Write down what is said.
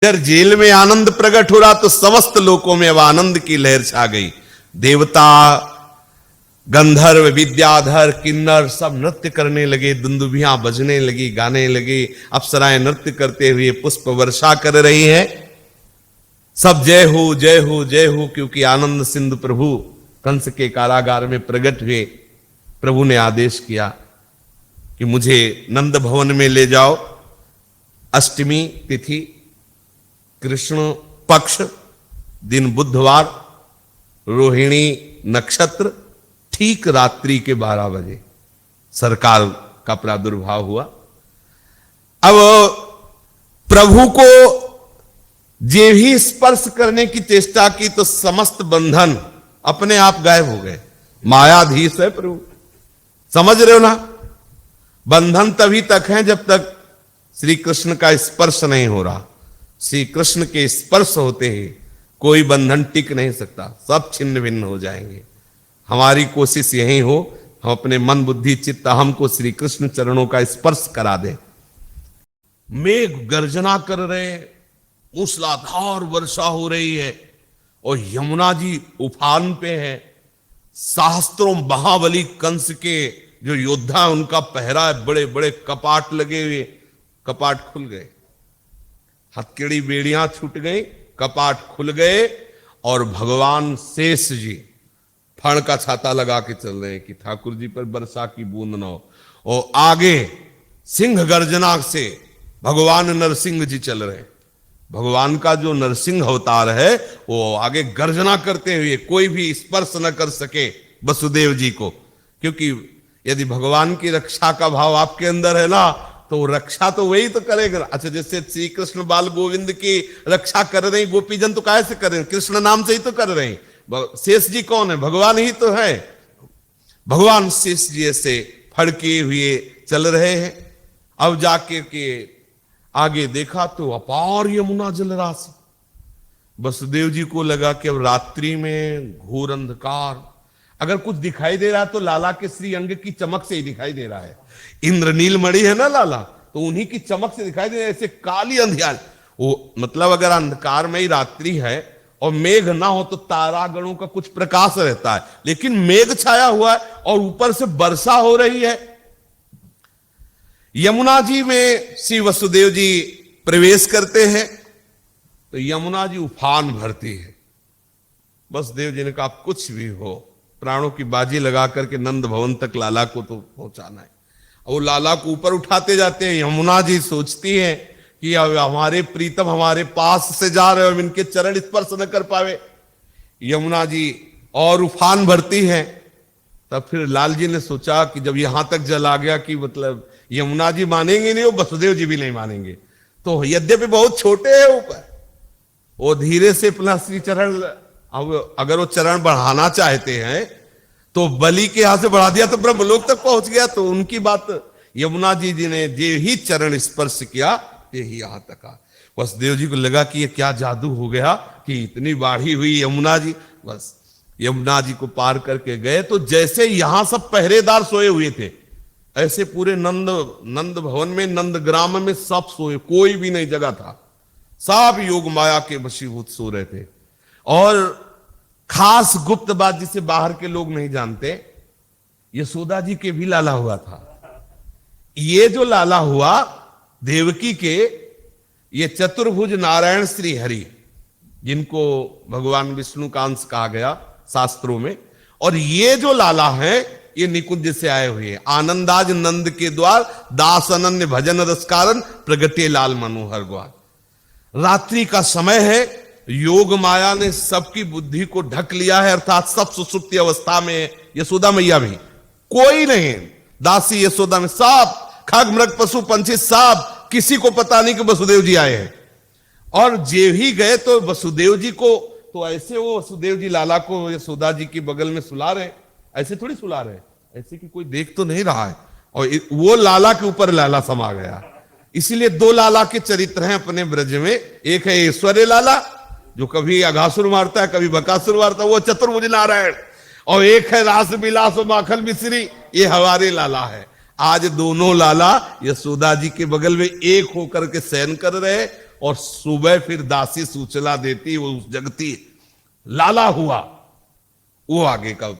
इधर जेल में आनंद प्रकट हो रहा तो समस्त लोकों में अब आनंद की लहर छा गई। देवता, गंधर्व, विद्याधर, किन्नर सब नृत्य करने लगे, दुंदुभियां बजने लगी, गाने लगे, अप्सराएं नृत्य करते हुए पुष्प वर्षा कर रही हैं। सब जय हो जय हो जय हो, क्योंकि आनंद सिंधु प्रभु कंस के कारागार में प्रकट हुए। प्रभु ने आदेश किया कि मुझे नंद भवन में ले जाओ। अष्टमी तिथि, कृष्ण पक्ष, दिन बुधवार, रोहिणी नक्षत्र, ठीक रात्रि के 12 बजे सरकार का प्रादुर्भाव हुआ। अब प्रभु को जे भी स्पर्श करने की चेष्टा की तो समस्त बंधन अपने आप गायब हो गए। मायाधीश है प्रभु, समझ रहे हो ना। बंधन तभी तक है जब तक श्री कृष्ण का स्पर्श नहीं हो रहा। श्री कृष्ण के स्पर्श होते ही कोई बंधन टिक नहीं सकता, सब छिन्न भिन्न हो जाएंगे। हमारी कोशिश यही हो, हम अपने मन बुद्धि चित्त अहम को श्री कृष्ण चरणों का स्पर्श करा दें। मेघ गर्जना कर रहे हैं, मूसलाधार वर्षा हो रही है और यमुना जी उफान पे है। सहस्त्रों महाबली कंस के जो योद्धा उनका पहरा है, बड़े बड़े कपाट लगे हुए, कपाट खुल गए, हथकड़ी बेड़ियां छूट गई, कपाट खुल गए और भगवान शेष जी फण का छाता लगा के चल रहे हैं कि ठाकुर जी पर वर्षा की बूंद न हो। और आगे सिंह गर्जना से भगवान नरसिंह जी चल रहे हैं। भगवान का जो नरसिंह अवतार है वो आगे गर्जना करते हुए, कोई भी स्पर्श न कर सके वसुदेव जी को, क्योंकि यदि भगवान की रक्षा का भाव आपके अंदर है ना तो रक्षा तो वही तो करेगा। अच्छा, जैसे श्री कृष्ण बाल गोविंद की रक्षा कर रहे हैं, गोपीजन तो कैसे कर रहे हैं? कृष्ण नाम से ही तो कर रहे हैं। शेष जी कौन है? भगवान ही तो है। भगवान शेष जी ऐसे फड़के हुए चल रहे हैं। अब जाके के आगे देखा तो अपार यमुना जल राशि। वसुदेव जी को लगा कि अब रात्रि में घोर अंधकार, अगर कुछ दिखाई दे रहा है तो लाला के श्री अंग की चमक से ही दिखाई दे रहा है। इंद्रनील मणि है ना लाला, तो उन्हीं की चमक से दिखाई दे रहा है। ऐसे काली अंधियार, वो मतलब अगर अंधकार में ही रात्रि है और मेघ ना हो तो तारागणों का कुछ प्रकाश रहता है, लेकिन मेघ छाया हुआ है और ऊपर से वर्षा हो रही है। यमुना जी में श्री वसुदेव जी प्रवेश करते हैं तो यमुना जी उफान भरती है। वसुदेव जी ने कहा कुछ भी हो, प्राणों की बाजी लगा करके नंद भवन तक लाला को तो पहुंचाना है। और लाला को ऊपर उठाते जाते हैं। यमुना जी सोचती हैं कि अब हमारे प्रीतम हमारे पास से जा रहे हो, इनके चरण स्पर्श न कर पावे। यमुना जी और उफान भरती है। तब फिर लाल जी ने सोचा कि जब यहां तक जल आ गया कि मतलब यमुना जी मानेंगे नहीं, वो वसुदेव जी भी नहीं मानेंगे, तो यद्यपि बहुत छोटे हैं ऊपर, वो धीरे से अपना श्री चरण, अब अगर वो चरण बढ़ाना चाहते हैं तो बलि के यहां से बढ़ा दिया तो ब्रह्मलोक तक पहुंच गया। तो उनकी बात यमुना जी ने जे ही चरण स्पर्श किया यही यहां तक आ। वसुदेव जी को लगा कि ये क्या जादू हो गया कि इतनी बाढ़ी हुई यमुना जी। बस यमुना जी को पार करके गए तो जैसे यहां सब पहरेदार सोए हुए थे, ऐसे पूरे नंद भवन में, नंद ग्राम में सब सोए, कोई भी नहीं जगह था। सब योग माया के वशीभूत सो रहे थे। और खास गुप्त बात जिसे बाहर के लोग नहीं जानते, यशोदा जी के भी लाला हुआ था। ये जो लाला हुआ देवकी के, ये चतुर्भुज नारायण श्री हरि, जिनको भगवान विष्णु का अंश कहा गया शास्त्रों में, और ये जो लाला है ये निकुंज से आए हुए हैं। आनंदाज नंद के द्वार, दास अनन्य भजन रस कारण, प्रगटे लाल मनोहर ग्वाल। रात्रि का समय है, योग माया ने सबकी बुद्धि को ढक लिया है, अर्थात सब सुसुप्ति अवस्था में है। यशोदा मैया भी कोई नहीं, दासी यशोदा में सब खग मृग पशु पंछी सब, किसी को पता नहीं कि वसुदेव जी आए हैं। और जे ही गए तो वसुदेव जी को, तो ऐसे वो वसुदेव जी लाला को यशोदा जी के बगल में सुला रहे, ऐसे थोड़ी सुला रहे, ऐसे कि कोई देख तो नहीं रहा है। और वो लाला के ऊपर लाला समा गया। इसीलिए दो लाला के चरित्र हैं अपने ब्रज में। एक है ऐश्वर्य लाला जो कभी अघासुर मारता है कभी बकासुर मारता है, वो चतुर्भुज नारायण। और एक है रास विलास और माखन मिश्री, ये हमारे लाला है। आज दोनों लाला यशोदा जी के बगल में एक होकर के शयन कर रहे, और सुबह फिर दासी सूचना देती, वो जगती, लाला हुआ, वो आगे का